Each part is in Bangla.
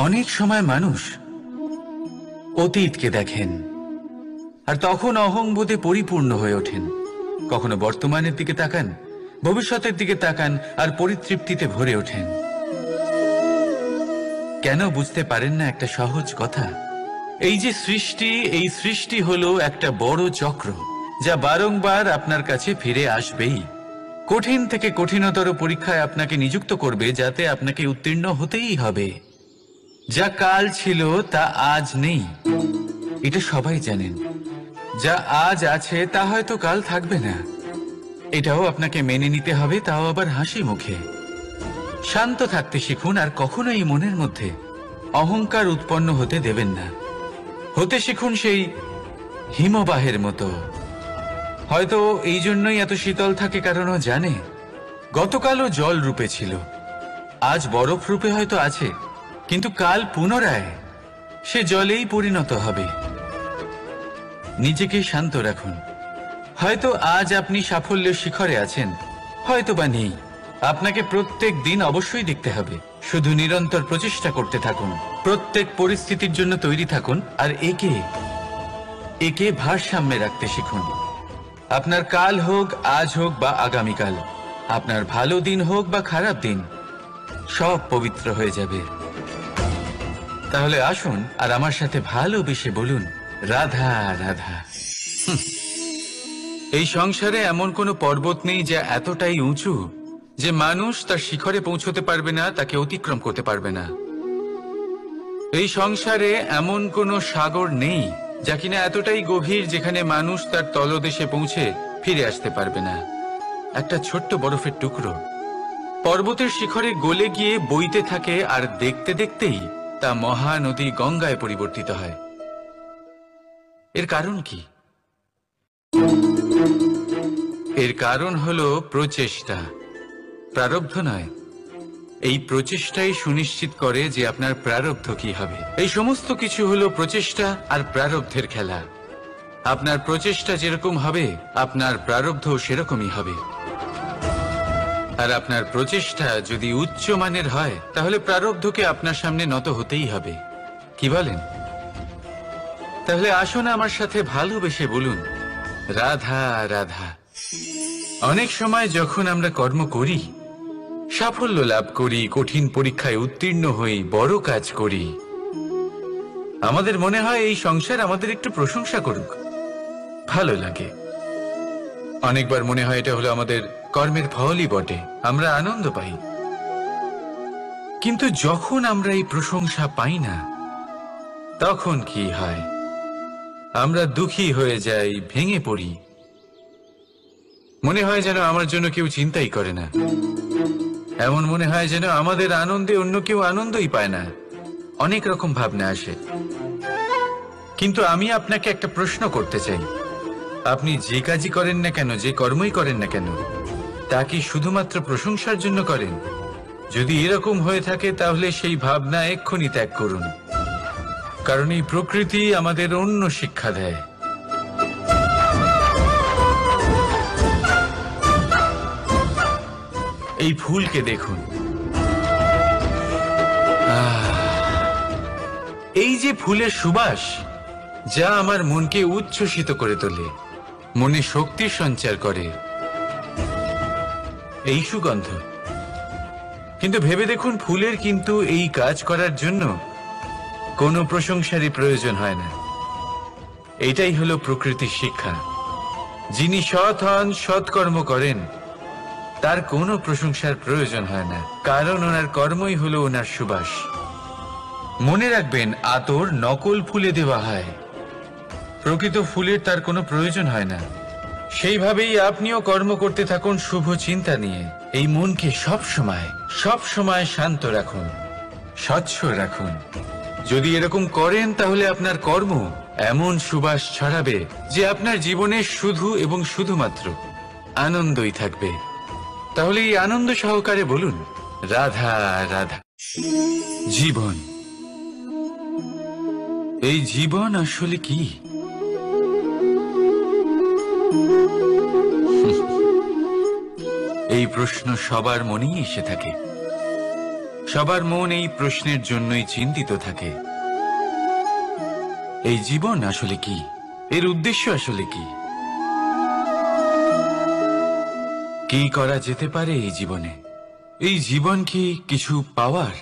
অনেক সময় মানুষ অতীতকে দেখেন আর তখন অহংবোধে পরিপূর্ণ হয়ে ওঠেন। কখনো বর্তমানের দিকে তাকান, ভবিষ্যতের দিকে তাকান আর পরিতৃপ্তিতে ভরে ওঠেন। কেন বুঝতে পারেন না একটা সহজ কথা? এই যে সৃষ্টি, এই সৃষ্টি হলো একটা বড় চক্র যা বারংবার আপনার কাছে ফিরে আসবেই। কঠিন থেকে কঠিনতর পরীক্ষায় আপনাকে নিযুক্ত করবে, যাতে আপনাকে উত্তীর্ণ হতেই হবে। যা কাল ছিল তা আজ নেই, এটা সবাই জানেন। যা আজ আছে তা হয়তো কাল থাকবে না, এটাও আপনাকে মেনে নিতে হবে, তাও আবার হাসি মুখে। শান্ত থাকতে শিখুন আর কখনোই মনের মধ্যে অহংকার উৎপন্ন হতে দেবেন না। হতে শিখুন সেই হিমবাহের মতো। হয়তো এই জন্যই এত শীতল থাকে, কারণ ও জানে গতকালও জল রূপে ছিল, আজ বরফ রূপে হয়তো আছে, কিন্তু কাল পুনরায় সে জলেই পরিণত হবে। নিজেকে শান্ত রাখুন। হয়তো আজ আপনি সাফল্যের শিখরে আছেন, হয়তো বা নেই। আপনাকে প্রত্যেক দিন অবশ্যই দেখতে হবে। শুধু নিরন্তর প্রচেষ্টা করতে থাকুন, প্রত্যেক পরিস্থিতির জন্য তৈরি থাকুন আর একে ভারসাম্যে রাখতে শিখুন। আপনার কাল হোক, আজ হোক বা আগামীকাল, আপনার ভালো দিন হোক বা খারাপ দিন, সব পবিত্র হয়ে যাবে। তাহলে আসুন আর আমার সাথে ভালোবেসে বলুন, রাধা রাধা। এই সংসারে এমন কোনো পর্বত নেই যা এতটাই উঁচু যে মানুষ তার শিখরে পৌঁছতে পারবে না, তাকে অতিক্রম করতে পারবে না। এই সংসারে এমন কোনো সাগর নেই যা কিনা এতটাই গভীর যেখানে মানুষ তার তলদেশে পৌঁছে ফিরে আসতে পারবে না। একটা ছোট্ট বরফের টুকরো পর্বতের শিখরে গলে গিয়ে বইতে থাকে, আর দেখতে দেখতেই তা মহানদী গঙ্গায় পরিবর্তিত হয়। এর কারণ কি? এর কারণ হলো প্রচেষ্টা, প্রারব্ধ নয়। এই প্রচেষ্টাই সুনিশ্চিত করে যে আপনার প্রারব্ধ কি হবে। এই সমস্ত কিছু হলো প্রচেষ্টা আর প্রারব্ধের খেলা। আপনার প্রচেষ্টা যেরকম হবে, আপনার প্রারব্ধ সেরকমই হবে। আর আপনার প্রচেষ্টা যদি উচ্চ মানের হয়, তাহলে প্রারব্ধকে আপনার সামনে নত হতেই হবে। কি বলেন? তাহলে আসুন আমার সাথে ভালোবেসে বলুন, রাধা রাধা। অনেক সময় যখন আমরা কর্ম করি, সাফল্য লাভ করি, কঠিন পরীক্ষায় উত্তীর্ণ হই, বড় কাজ করি, আমাদের মনে হয় এই সংসার আমাদের একটু প্রশংসা করুক, ভালো লাগে। অনেকবার মনে হয় এটা হলো আমাদের কর্মের ফলই বটে, আমরা আনন্দ পাই। কিন্তু যখন আমরা এই প্রশংসা পাই না, তখন কি হয়? আমরা দুঃখী হয়ে যাই, ভেঙে পড়ি। মনে হয় যেন আমার জন্য কেউ চিন্তাই করে না। এমন মনে হয় যেন আমাদের আনন্দে অন্য কেউ আনন্দই পায় না। অনেক রকম ভাবনা আসে। কিন্তু আমি আপনাকে একটা প্রশ্ন করতে চাই, আপনি যে কাজই করেন না কেন, যে কর্মই করেন না কেন, তা কি শুধুমাত্র প্রশংসার জন্য করেন? যদি এরকম হয়ে থাকে, তাহলে সেই ভাবনা এক্ষুনি ত্যাগ করুন। কারণ এই প্রকৃতি আমাদের অন্য শিক্ষা দেয়। এই ফুলকে দেখুন, এই যে ফুলের সুবাস, যা আমার মনকে উচ্ছ্বসিত করে তোলে, মনে শক্তির সঞ্চার করে, এই সুগন্ধ। কিন্তু ভেবে দেখুন, ফুলের কিন্তু এই কাজ করার জন্য কোনো প্রশংসারই প্রয়োজন হয় না। এটাই হলো প্রকৃতির শিক্ষা। যিনি সৎ হন, সৎকর্ম করেন, তার কোনো প্রশংসার প্রয়োজন হয় না, কারণ ওনার কর্মই হলো ওনার সুবাস। মনে রাখবেন, আতর নকল ফুলে দেওয়া হয়, প্রকৃত ফুলের তার কোনো প্রয়োজন হয় না। সেইভাবেই আপনিও কর্ম করতে থাকুন শুভ চিন্তা নিয়ে। এই মনকে সব সময় শান্ত রাখুন, স্বচ্ছ রাখুন। যদি এরকম করেন, তাহলে আপনার কর্ম এমন সুবাস ছড়াবে যে আপনার জীবনে শুধু এবং শুধুমাত্র আনন্দই থাকবে। তাহলে এই আনন্দ সহকারে বলুন, রাধা রাধা। জীবন, এই জীবন আসলে কি? এই প্রশ্ন সবার মনেই এসে থাকে। সবার মন এই প্রশ্নের জন্যই চিন্তিত থাকে, এই জীবন আসলে কি, এর উদ্দেশ্য আসলে কি, কি করা যেতে পারে এই জীবনে? এই জীবন কি কিছু পাওয়ার,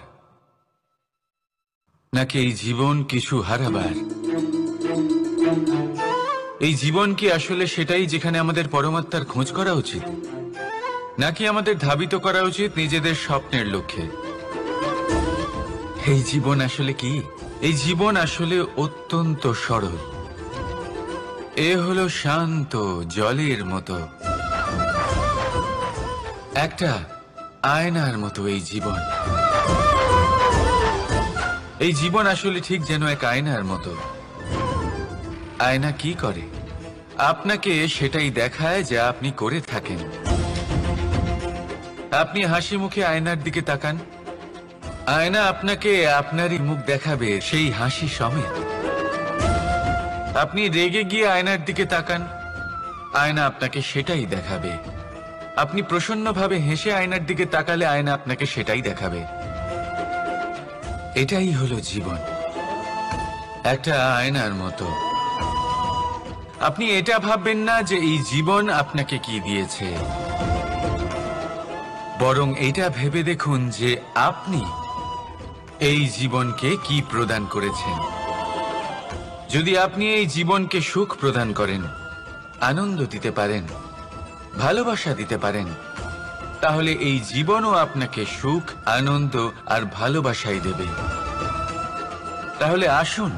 নাকি এই জীবন কিছু হারাবার? এই জীবন কি আসলে সেটাই যেখানে আমাদের পরমাত্মার খোঁজ করা উচিত, নাকি আমাদের ধাবিত করা উচিত নিজেদের স্বপ্নের লক্ষ্যে? এই জীবন আসলে কি? এই জীবন আসলে অত্যন্ত সরল। এ হলো শান্ত জলের মতো, একটা আয়নার মতো এই জীবন। এই জীবন আসলে ঠিক যেন এক আয়নার মতো। আয়না কি করে? আপনাকে সেটাই দেখায় যা আপনি করে থাকেন। আপনি হাসি মুখে আয়নার দিকে তাকান, আয়না আপনাকে আপনারই মুখ দেখাবে সেই হাসি সমেত। আপনি রেগে গিয়ে আয়নার দিকে তাকান, আয়না আপনাকে সেটাই দেখাবে। আপনি প্রসন্নভাবে হেসে আয়নার দিকে তাকালে আয়না আপনাকে সেটাই দেখাবে। এটাই হলো জীবন, একটা আয়নার মতো। আপনি এটা ভাববেন না যে এই জীবন আপনাকে কি দিয়েছে, বরং এটা ভেবে দেখুন যে আপনি এই জীবনকে কি প্রদান করেছেন। যদি আপনি এই জীবনকে সুখ প্রদান করেন, আনন্দ দিতে পারেন, ভালোবাসা দিতে পারেন, তাহলে এই জীবনও আপনাকে সুখ, আনন্দ আর ভালোবাসাই দেবে। তাহলে আসুন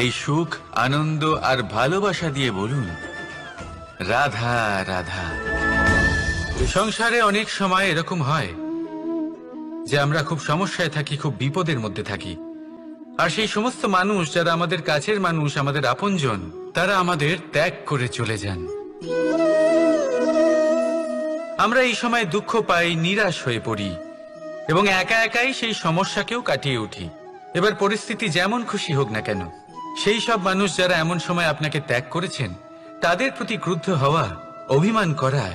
এই সুখ, আনন্দ আর ভালোবাসা দিয়ে বলুন, রাধা রাধা। সংসারে অনেক সময় এরকম হয় যে আমরা খুব সমস্যায় থাকি, খুব বিপদের মধ্যে থাকি, আর সেই সমস্ত মানুষ যারা আমাদের কাছের মানুষ, আমাদের আপনজন, তারা আমাদের ত্যাগ করে চলে যান। আমরা এই সময় দুঃখ পাই, নিরাশ হয়ে পড়ি এবং একা একাই সেই সমস্যাকেও কাটিয়ে উঠি। এবার পরিস্থিতি যেমন খুশি হোক না কেন, সেই সব মানুষ যারা এমন সময় আপনাকে ত্যাগ করেছেন, তাদের প্রতি ক্রুদ্ধ হওয়া, অভিমান করা,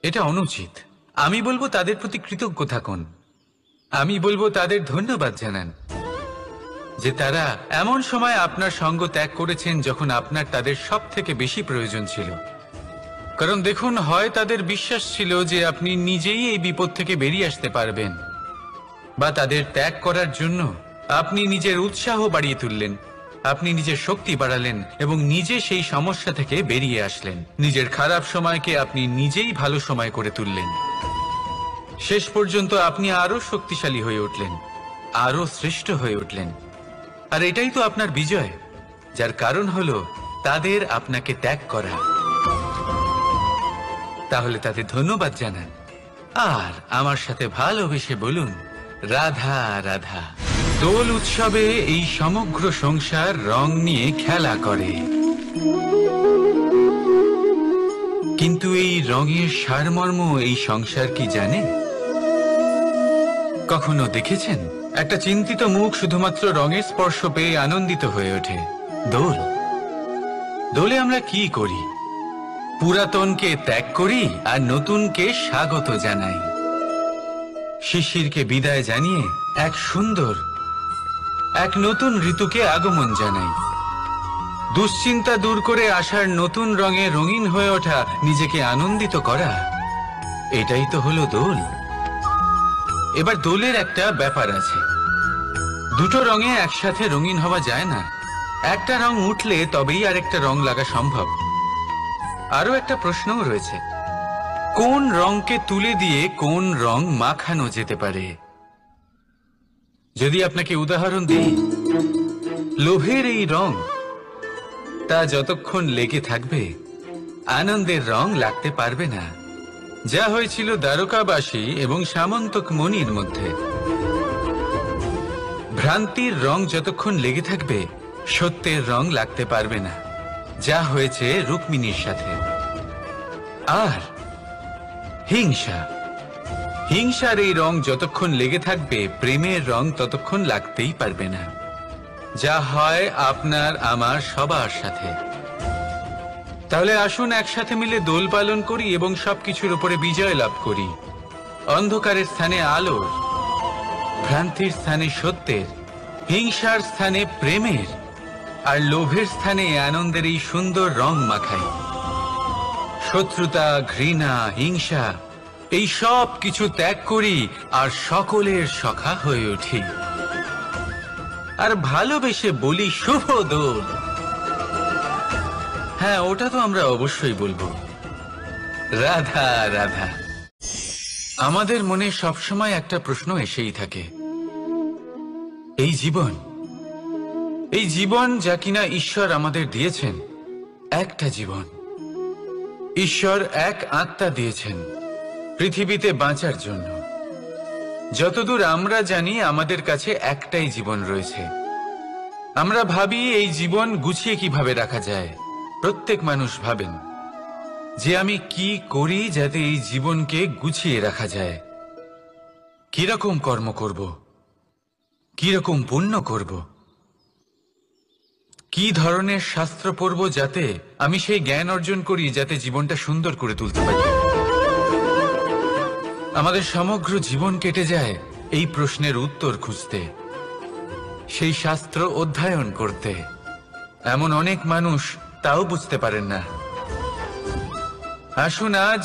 এটা অনুচিত। আমি বলবো তাদের প্রতি কৃতজ্ঞ থাকুন। আমি বলবো তাদের ধন্যবাদ জানান যে তারা এমন সময় আপনার সঙ্গ ত্যাগ করেছেন যখন আপনার তাদের সব থেকে বেশি প্রয়োজন ছিল। কারণ দেখুন, হয় তাদের বিশ্বাস ছিল যে আপনি নিজেই এই বিপদ থেকে বেরিয়ে আসতে পারবেন, বা তাদের ত্যাগ করার জন্য আপনি নিজের উৎসাহ বাড়িয়ে তুললেন, আপনি নিজের শক্তি বাড়ালেন এবং নিজে সেই সমস্যা থেকে বেরিয়ে আসলেন। নিজের খারাপ সময়কে আপনি নিজেই ভালো সময় করে তুললেন। শেষ পর্যন্ত আপনি আরো শক্তিশালী হয়ে উঠলেন, আরো শ্রেষ্ঠ হয়ে উঠলেন। আর এটাই তো আপনার বিজয়, যার কারণ হলো তাদের আপনাকে ত্যাগ করা। তাহলে তাদের ধন্যবাদ জানান আর আমার সাথে ভালোবেসে বলুন, রাধা রাধা। দোল উৎসবে এই সমগ্র সংসার রং নিয়ে খেলা করে, কিন্তু এই রঙের সারমর্ম এই সংসার কি জানে? কখনো দেখেছেন একটা চিন্তিত মুখ শুধুমাত্র রঙের স্পর্শ পেয়ে আনন্দিত হয়ে ওঠে? দোলে আমরা কি করি? পুরাতনকে ত্যাগ করি আর নতুনকে স্বাগত জানাই। শিশিরকে বিদায় জানিয়ে এক সুন্দর, এক নতুন ঋতুকে আগমন জানাই। দুশ্চিন্তা দূর করে আসার নতুন রঙে রঙিন হয়ে ওঠা, নিজেকে আনন্দিত করা, এটাই তো হলো দোল। এবার দোলের একটা ব্যাপার আছে, দুটো রঙে একসাথে রঙিন হওয়া যায় না। একটা রং উঠলে তবেই আরেকটা রং লাগা সম্ভব। আরো একটা প্রশ্নও রয়েছে, কোন রংকে তুলে দিয়ে কোন রং মাখানো যেতে পারে? যদি আপনাকে উদাহরণ দিই, লোভের এই রং, তা যতক্ষণ লেগে থাকবে আনন্দের রং লাগতে পারবে না। যা হয়েছিল দ্বারকাবাসী এবং সামন্তক মণির মধ্যে। ভ্রান্তির রং যতক্ষণ লেগে থাকবে সত্যের রং লাগতে পারবে না, যা হয়েছে রুক্মিণীর সাথে। আর হিংসার এই রং যতক্ষণ লেগে থাকবে প্রেমের রং ততক্ষণ লাগতেই পারবে না, যা হয় আপনার আমার সবার সাথে। তাহলে আসুন একসাথে মিলে দোল পালন করি এবং সবকিছুর উপরে বিজয় লাভ করি। অন্ধকারের স্থানে আলোর, ভ্রান্তির স্থানে সত্যের, হিংসার স্থানে প্রেমের, আর লোভের স্থানে আনন্দের এই সুন্দর রং মাখাই। শত্রুতা, ঘৃণা, হিংসা এই সব কিছু ত্যাগ করি আর সকলের সখা হয়ে উঠি। আর ভালোবেসে বলি শুভ দোল। হ্যাঁ, ওটা তো আমরা অবশ্যই বলবো, রাধা রাধা। আমাদের মনে সবসময় একটা প্রশ্ন এসেই থাকে, এই জীবন যা কিনা ঈশ্বর আমাদের দিয়েছেন, একটা জীবন। ঈশ্বর এক আত্মা দিয়েছেন পৃথিবীতে বাঁচার জন্য। যতদূর আমরা জানি আমাদের কাছে একটাই জীবন রয়েছে। আমরা ভাবি এই জীবন গুছিয়ে কিভাবে রাখা যায়। প্রত্যেক মানুষ ভাবেন যে আমি কি করি যাতে এই জীবনকে গুছিয়ে রাখা যায়, কিরকম কর্ম করব, কিরকম পুণ্য করব, কি ধরনের শাস্ত্র পড়ব যাতে আমি সেই জ্ঞান অর্জন করি যাতে জীবনটা সুন্দর করে তুলতে পারি। আমাদের সমগ্র জীবন কেটে যায় এই প্রশ্নের উত্তর খুঁজতে, সেই শাস্ত্র অধ্যয়ন করতে। এমন অনেক মানুষ তাও বুঝতে পারেন না। আসুন আজ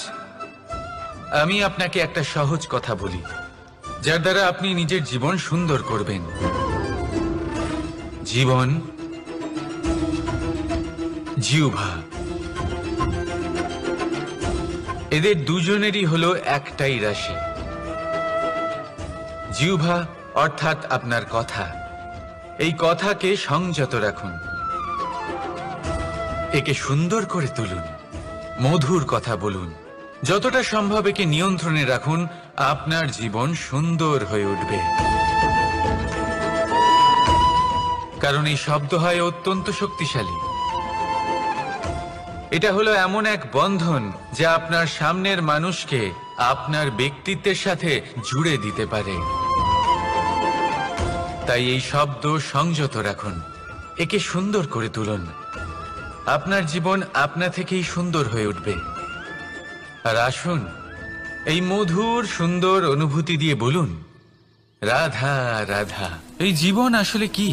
আমি আপনাকে একটা সহজ কথা বলি, যার দ্বারা আপনি নিজের জীবন সুন্দর করবেন। জীবন, জিহ্বা, এদের দুজনেরই হলো একটাই রাশি। জিহ্বা অর্থাৎ আপনার কথা, এই কথাকে সংযত রাখুন, একে সুন্দর করে তুলুন, মধুর কথা বলুন, যতটা সম্ভব একে নিয়ন্ত্রণে রাখুন। আপনার জীবন সুন্দর হয়ে উঠবে। কারণ এই শব্দ হয় অত্যন্ত শক্তিশালী। এটা হলো এমন এক বন্ধন যা আপনার সামনের মানুষকে আপনার ব্যক্তিত্বের সাথে জুড়ে দিতে পারে। তাই এই শব্দ সংযত রাখুন, একে সুন্দর করে তুলুন। আপনার জীবন আপনা থেকেই সুন্দর হয়ে উঠবে। আর আসুন এই মধুর সুন্দর অনুভূতি দিয়ে বলুন, রাধা রাধা। এই জীবন আসলে কি?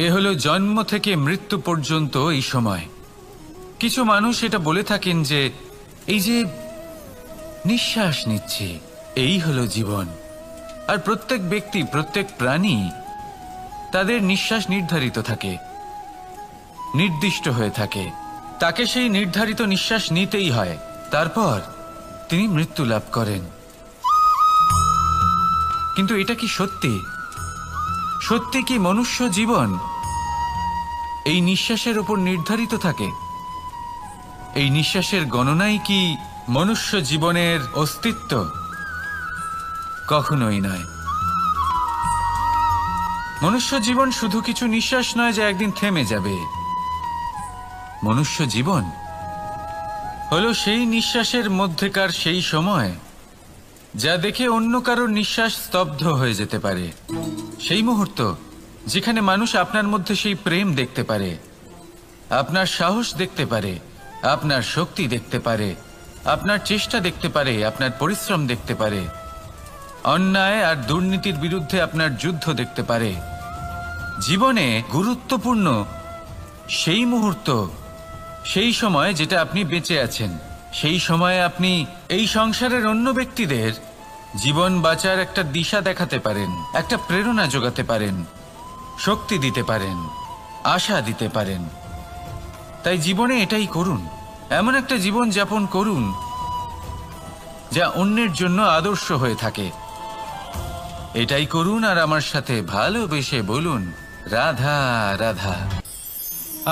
এ হলো জন্ম থেকে মৃত্যু পর্যন্ত এই সময়। কিছু মানুষ এটা বলে থাকেন যে এই যে নিঃশ্বাস নিচ্ছে, এই হলো জীবন। আর প্রত্যেক ব্যক্তি, প্রত্যেক প্রাণী, তাদের নিঃশ্বাস নির্ধারিত থাকে, নির্দিষ্ট হয়ে থাকে। তাকে সেই নির্ধারিত নিঃশ্বাস নিতেই হয়, তারপর তিনি মৃত্যু লাভ করেন। কিন্তু এটা কি সত্যি? সত্যি কি মনুষ্য জীবন এই নিঃশ্বাসের উপর নির্ধারিত থাকে? এই নিঃশ্বাসের গণনাই কি মনুষ্য জীবনের অস্তিত্ব? কখনোই নয়। মনুষ্য জীবন শুধু কিছু নিঃশ্বাস নয় যা একদিন থেমে যাবে। মনুষ্য জীবন হলো সেই নিঃশ্বাসের মধ্যেকার সেই সময় যা দেখে অন্য কারোর নিঃশ্বাস স্তব্ধ হয়ে যেতে পারে। সেই মুহূর্ত যেখানে মানুষ আপনার মধ্যে সেই প্রেম দেখতে পারে, আপনার সাহস দেখতে পারে, আপনার শক্তি দেখতে পারে, আপনার চেষ্টা দেখতে পারে, আপনার পরিশ্রম দেখতে পারে, অন্যায় আর দুর্নীতির বিরুদ্ধে আপনার যুদ্ধ দেখতে পারে। জীবনে গুরুত্বপূর্ণ সেই মুহূর্ত, সেই সময় যেটা আপনি বেঁচে আছেন। সেই সময়ে আপনি এই সংসারের অন্য ব্যক্তিদের জীবন বাঁচার একটা দিশা দেখাতে পারেন, একটা প্রেরণা যোগাতে পারেন, শক্তি দিতে পারেন, আশা দিতে পারেন। তাই জীবনে এটাই করুন, এমন একটা জীবন যাপন করুন যা অন্যের জন্য আদর্শ হয়ে থাকে। এটাই করুন আর আমার সাথে ভালোবেসে বলুন, রাধা রাধা।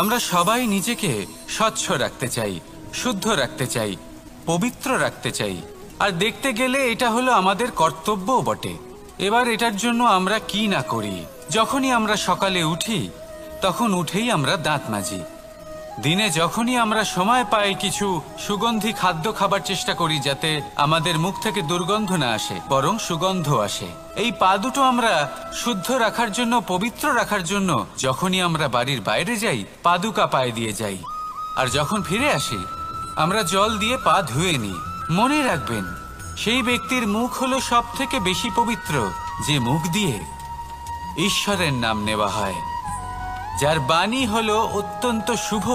আমরা সবাই নিজেকে স্বচ্ছ রাখতে চাই, শুদ্ধ রাখতে চাই, পবিত্র রাখতে চাই। আর দেখতে গেলে এটা হলো আমাদের কর্তব্যও বটে। এবার এটার জন্য আমরা কি না করি। যখনই আমরা সকালে উঠি তখন উঠেই আমরা দাঁত মাজি। দিনে যখনই আমরা সময় পাই কিছু সুগন্ধি খাদ্য খাবার চেষ্টা করি যাতে আমাদের মুখ থেকে দুর্গন্ধ না আসে, বরং সুগন্ধ আসে। এই পা দুটো আমরা শুদ্ধ রাখার জন্য, পবিত্র রাখার জন্য যখনই আমরা বাড়ির বাইরে যাই পাদুকা পায়ে দিয়ে যাই, আর যখন ফিরে আসি আমরা জল দিয়ে পা ধুয়ে নিই। মনে রাখবেন, সেই ব্যক্তির মুখ হলো সব থেকে বেশি পবিত্র যে মুখ দিয়ে ঈশ্বরের নাম নেওয়া হয়, যার বাণী হলো অত্যন্ত শুভ,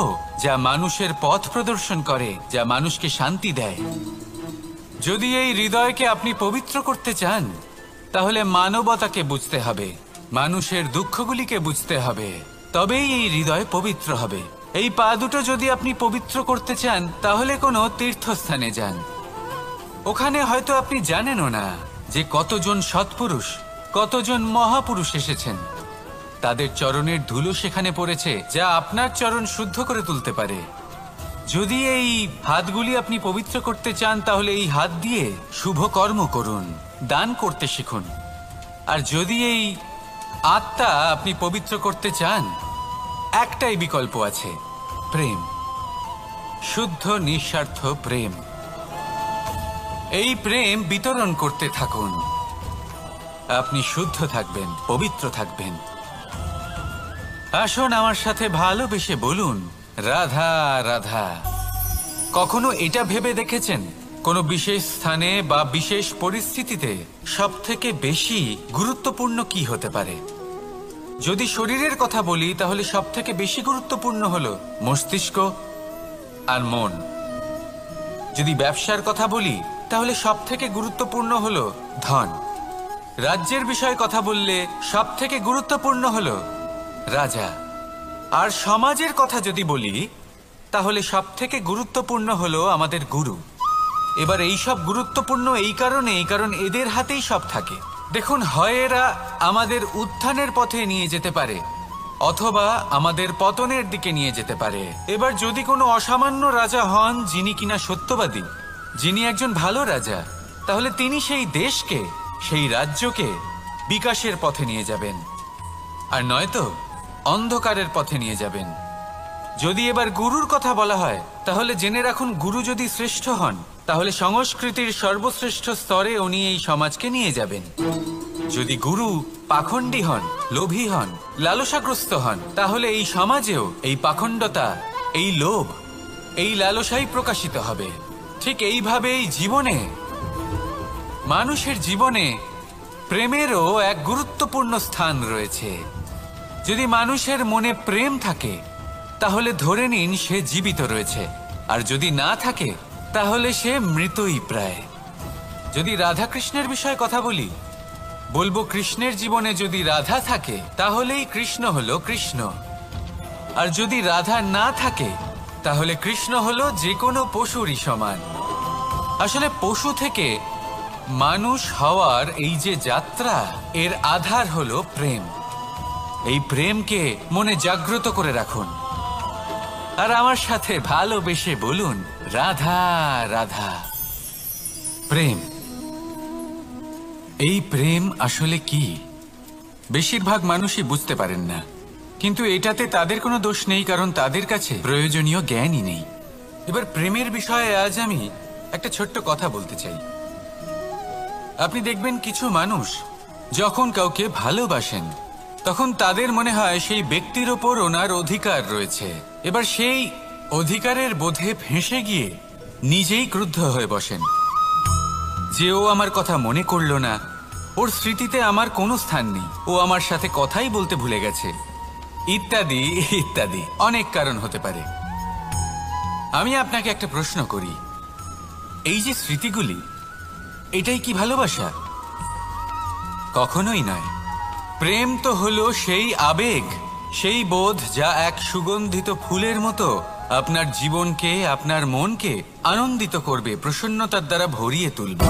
যা মানুষের পথ প্রদর্শন করে, যা মানুষকে শান্তি দেয়। যদি এই হৃদয়কে আপনি পবিত্র করতে চান, তাহলে মানবতাকে বুঝতে হবে, মানুষের দুঃখগুলিকে বুঝতে হবে, তবেই এই হৃদয় পবিত্র হবে। এই পা দুটো যদি আপনি পবিত্র করতে চান, তাহলে কোনো তীর্থস্থানে যান। ওখানে হয়তো আপনি জানেনও না যে কতজন সৎপুরুষ, কতজন মহাপুরুষ এসেছেন। তাদের চরণের ধুলো সেখানে পড়েছে, যা আপনার চরণ শুদ্ধ করে তুলতে পারে। যদি এই হাতগুলি আপনি পবিত্র করতে চান, তাহলে এই হাত দিয়ে শুভ কর্ম করুন, দান করতে শিখুন। আর যদি এই আত্মা আপনি পবিত্র করতে চান, একটাই বিকল্প আছে, প্রেম, শুদ্ধ নিঃস্বার্থ প্রেম। এই প্রেম বিতরণ করতে থাকুন, আপনি শুদ্ধ থাকবেন, পবিত্র থাকবেন। আসুন আমার সাথে ভালোবেসে বলুন, রাধা রাধা। কখনো এটা ভেবে দেখেছেন কোনো বিশেষ স্থানে বা বিশেষ পরিস্থিতিতে সবথেকে বেশি গুরুত্বপূর্ণ কি হতে পারে? যদি শরীরের কথা বলি, তাহলে সবথেকে বেশি গুরুত্বপূর্ণ হলো মস্তিষ্ক আর মন। যদি ব্যবসার কথা বলি, তাহলে সবথেকে গুরুত্বপূর্ণ হলো ধন। রাজ্যের বিষয়ে কথা বললে সবথেকে গুরুত্বপূর্ণ হলো রাজা। আর সমাজের কথা যদি বলি, তাহলে সবথেকে গুরুত্বপূর্ণ হলো আমাদের গুরু। এবার এই সব গুরুত্বপূর্ণ এই কারণ এদের হাতেই সব থাকে। দেখুন, হয় এরা আমাদের উত্থানের পথে নিয়ে যেতে পারে, অথবা আমাদের পতনের দিকে নিয়ে যেতে পারে। এবার যদি কোনো অসামান্য রাজা হন, যিনি কিনা সত্যবাদী, যিনি একজন ভালো রাজা, তাহলে তিনি সেই দেশকে, সেই রাজ্যকে বিকাশের পথে নিয়ে যাবেন, আর নয়তো অন্ধকারের পথে নিয়ে যাবেন। যদি এবার গুরুর কথা বলা হয়, তাহলে জেনে রাখুন, গুরু যদি শ্রেষ্ঠ হন, তাহলে সংস্কৃতির সর্বশ্রেষ্ঠ স্তরে উনি এই সমাজকে নিয়ে যাবেন। যদি গুরু পাখণ্ডী হন, লোভী হন, লালসাগ্রস্ত হন, তাহলে এই সমাজেও এই পাখণ্ডতা, এই লোভ, এই লালসাই প্রকাশিত হবে। ঠিক এইভাবেই জীবনে, মানুষের জীবনে প্রেমেরও এক গুরুত্বপূর্ণ স্থান রয়েছে। যদি মানুষের মনে প্রেম থাকে, তাহলে ধরে নিন সে জীবিত রয়েছে, আর যদি না থাকে, তাহলে সে মৃতই প্রায়। যদি রাধা কৃষ্ণের বিষয়ে কথা বলি, বলবো কৃষ্ণের জীবনে যদি রাধা থাকে, তাহলেই কৃষ্ণ হলো কৃষ্ণ। আর যদি রাধা না থাকে, তাহলে কৃষ্ণ হলো যে কোনো পশুরই সমান। আসলে পশু থেকে মানুষ হওয়ার এই যে যাত্রা, এর আধার হলো প্রেম। এই প্রেমকে মনে জাগ্রত করে রাখুন, আর আমার সাথে ভালোবেসে বলুন, রাধা রাধা। প্রেম, এই প্রেম আসলে কি? বেশিরভাগ মানুষই বুঝতে পারেন না, কিন্তু এটাতে তাদের কোনো দোষ নেই, কারণ তাদের কাছে প্রয়োজনীয় জ্ঞানই নেই। এবার প্রেমের বিষয়ে আজ আমি একটা ছোট্ট কথা বলতে চাই। আপনি দেখবেন কিছু মানুষ যখন কাউকে ভালোবাসেন, তখন তাদের মনে হয় সেই ব্যক্তির ওপর ওনার অধিকার রয়েছে। এবার সেই অধিকারের বোধে ফেঁসে গিয়ে নিজেই ক্রুদ্ধ হয়ে বসেন যে ও আমার কথা মনে করলো না, ওর স্মৃতিতে আমার কোনো স্থান নেই, ও আমার সাথে কথাই বলতে ভুলে গেছে, ইত্যাদি ইত্যাদি। অনেক কারণ হতে পারে। আমি আপনাকে একটা প্রশ্ন করি, এই যে স্মৃতিগুলি, এটাই কি ভালোবাসা? কখনোই নয়। প্রেম তো হলো সেই আবেগ, সেই বোধ, যা এক সুগন্ধিত ফুলের মতো আপনার জীবনকে, আপনার মনকে আনন্দিত করবে, প্রসন্নতার দ্বারা ভরিয়ে তুলবে।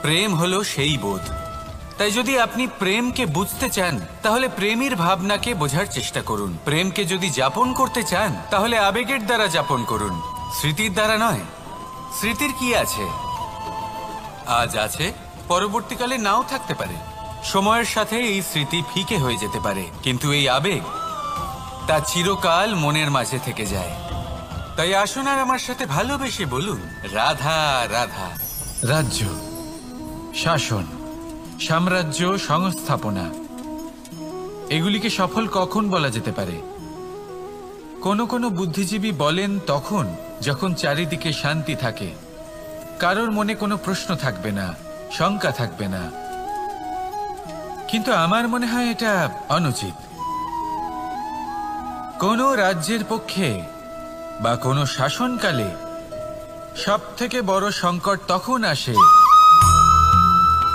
প্রেম হলো সেই বোধ। তাই যদি আপনি প্রেমকে বুঝতে চান, তাহলে প্রেমের ভাবনাকে বোঝার চেষ্টা করুন। প্রেমকে যদি যাপন করতে চান, তাহলে আবেগের দ্বারা যাপন করুন, স্মৃতির দ্বারা নয়। স্মৃতির কি আছে? আজ আছে, পরবর্তীকালে নাও থাকতে পারে। সময়ের সাথে এই স্মৃতি ফিকে হয়ে যেতে পারে, কিন্তু এই আবেগ, তা চিরকাল মনের মাঝে থেকে যায়। তাই আসুন আর আমার সাথে ভালোবেসে বলুন, রাধা রাধা। রাজ্য, শাসন, সাম্রাজ্য, সংস্থাপনা, এগুলিকে সফল কখন বলা যেতে পারে? কোনো বুদ্ধিজীবী বলেন তখন, যখন চারিদিকে শান্তি থাকে, কারোর মনে কোনো প্রশ্ন থাকবে না, শঙ্কা থাকবে না, কিন্তু আমার মনে হয় এটা অনুচিত। কোনো রাজ্যের পক্ষে বা কোনো শাসনকালে সব থেকে বড় সংকট তখন আসে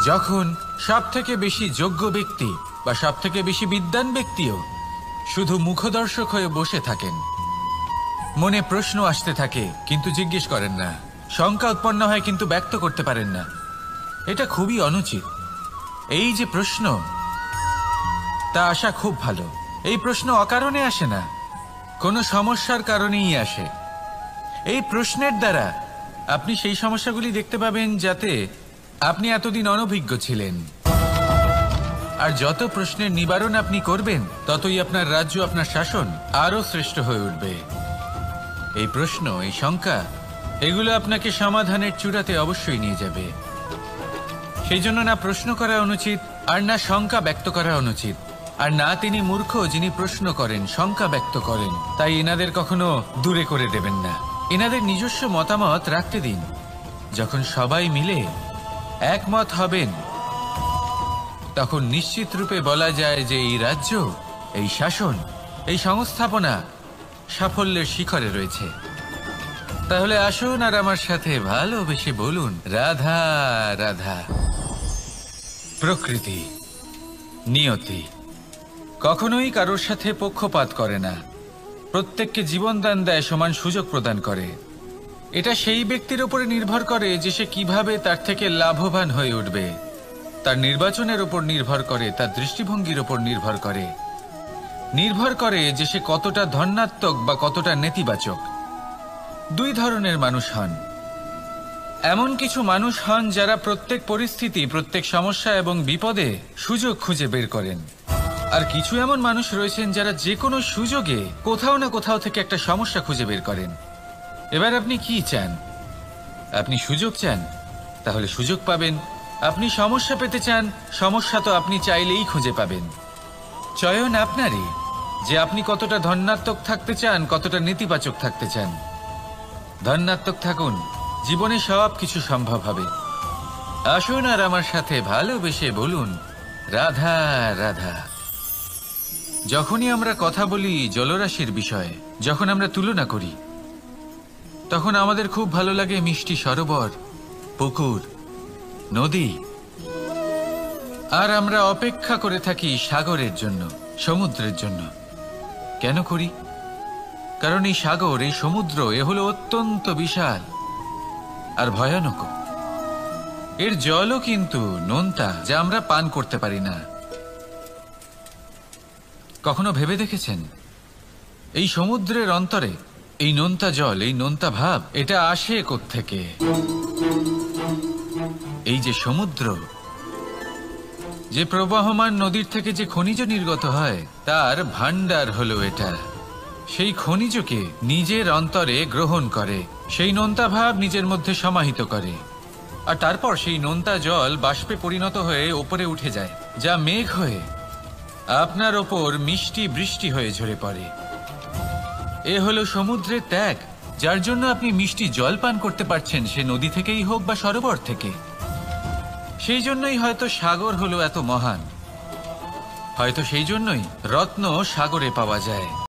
যখন সব থেকে বেশি যোগ্য ব্যক্তি বা সব থেকে বেশি বিদ্বান ব্যক্তিও শুধু মুখদর্শক হয়ে বসে থাকেন। মনে প্রশ্ন আসতে থাকে কিন্তু জিজ্ঞেস করেন না, শঙ্কা উৎপন্ন হয় কিন্তু ব্যক্ত করতে পারেন না। এটা খুবই অনুচিত। এই যে প্রশ্ন, তা আসা খুব ভালো। এই প্রশ্ন অকারণে আসে না, কোনো সমস্যার কারণেই আসে। এই প্রশ্নের দ্বারা আপনি সেই সমস্যাগুলি দেখতে পাবেন যাতে আপনি এতদিন অনভিজ্ঞ ছিলেন। আর যত প্রশ্নের নিবারণ আপনি করবেন ততই আপনার রাজ্য, আপনার শাসন আরো শ্রেষ্ঠ হয়ে উঠবে। এই প্রশ্ন, এই শঙ্কা, এগুলো আপনাকে সমাধানের চূড়াতে অবশ্যই নিয়ে যাবে। সেই জন্য না প্রশ্ন করা অনুচিত, আর না শঙ্কা ব্যক্ত করা অনুচিত, আর না তিনি মূর্খ যিনি প্রশ্ন করেন, শঙ্কা ব্যক্ত করেন। তাই এনাদের কখনো দূরে করে দেবেন না, এনাদের নিজস্ব মতামত রাখতে দিন। যখন সবাই মিলে একমত হবেন তখন নিশ্চিত রূপে বলা যায় যে এই রাজ্য, এই শাসন, এই সংস্থাপনা সাফল্যের শিখরে রয়েছে। তাহলে আসুন আর আমার সাথে ভালোবেসে বলুন, রাধা রাধা। প্রকৃতি, নিয়তি কখনোই কারোর সাথে পক্ষপাত করে না, প্রত্যেককে জীবনদান দেয়, সমান সুযোগ প্রদান করে। এটা সেই ব্যক্তির উপরে নির্ভর করে যে সে কিভাবে তার থেকে লাভবান হয়ে উঠবে। তার নির্বাচনের উপর নির্ভর করে, তার দৃষ্টিভঙ্গির উপর নির্ভর করে, নির্ভর করে যে সে কতটা ধনাত্মক বা কতটা নেতিবাচক। দুই ধরনের মানুষ হন। এমন কিছু মানুষ হন যারা প্রত্যেক পরিস্থিতি, প্রত্যেক সমস্যা এবং বিপদে সুযোগ খুঁজে বের করেন। আর কিছু এমন মানুষ রয়েছেন যারা যে কোনো সুযোগে কোথাও না কোথাও থেকে একটা সমস্যা খুঁজে বের করেন। এবার আপনি কি চান? আপনি সুযোগ চান, তাহলে সুযোগ পাবেন। আপনি সমস্যা পেতে চান, সমস্যা তো আপনি চাইলেই খুঁজে পাবেন। চয়ন আপনারই, যে আপনি কতটা ধনাত্মক থাকতে চান, কতটা নেতিবাচক থাকতে চান। ধনাত্মক থাকুন, জীবনে সব কিছু সম্ভব হবে। আসুন আর আমার সাথে ভালোবেসে বলুন, রাধা রাধা। যখনই আমরা কথা বলি জলরাশির বিষয়ে, যখন আমরা তুলনা করি, তখন আমাদের খুব ভালো লাগে মিষ্টি সরোবর, পুকুর, নদী। আর আমরা অপেক্ষা করে থাকি সাগরের জন্য, সমুদ্রের জন্য। কেন করি? কারণ এই সাগর, এই সমুদ্র, এ হলো অত্যন্ত বিশাল আর ভয়ানক। এর জলও কিন্তু নোনতা, যা আমরা পান করতে পারি না। কখনো ভেবে দেখেছেন এই সমুদ্রের অন্তরে এই নোনতা জল, এই নোনতা ভাব, এটা আসে কোত্থেকে? এই যে সমুদ্র, যে প্রবাহমান নদীর থেকে যে খনিজ নির্গত হয়, তার ভান্ডার হলো এটা। সেই খনিজকে নিজের অন্তরে গ্রহণ করে, সেই নোনতা ভাব নিজের মধ্যে সমাহিত করে, আর তারপর সেই নোনতা জল বাষ্পে পরিণত হয়ে ওপরে উঠে যায়, যা মেঘ হয়ে আপনার ওপর মিষ্টি বৃষ্টি হয়ে ঝরে পড়ে। এ হলো সমুদ্রের ত্যাগ, যার জন্য আপনি মিষ্টি জল পান করতে পারছেন, সে নদী থেকেই হোক বা সরোবর থেকে। সেই জন্যই হয়তো সাগর হলো এত মহান, হয়তো সেই জন্যই রত্ন সাগরে পাওয়া যায়।